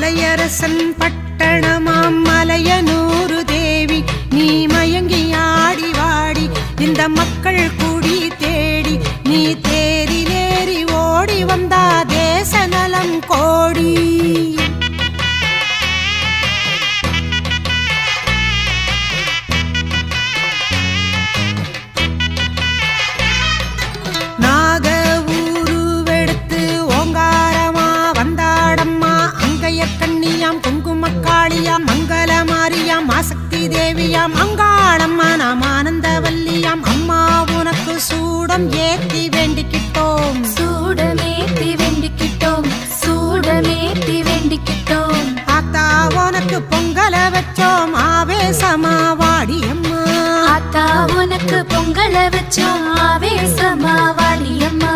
மலையரசன் பட்டணமாம் மலையனூரு தேவி நீ மயங்கி ஆடி வாடி இந்த மக்கள் கூடி தேடி நீ தேரிலேறி ஓடி வந்தா தேச நலம் கோடி. நாக ஊருவெடுத்து ஓங்காரமா வந்தாடம்மா அங்கைய கண்ணியாம் குங்குமக்காளியாம் மங்கள மாரியாம் ஆசக்தி தேவியாம் அங்காளம்மா நாம் ஆனந்தவல்லியாம் அம்மா உனக்கு சூடம் ஏத்தி வேண்டிக்கிட்டோம் சூடமேத்தி வேண்டிக்கிட்டோம் சூடமேத்தி வேண்டிக்கிட்டோம். ஆத்தா உனக்கு பொங்கல வச்சோம் ஆவேசமா வாடியம்மா ஆத்தா உனக்கு பொங்கல வச்சோம் ஆவேசமா வாடியம்மா.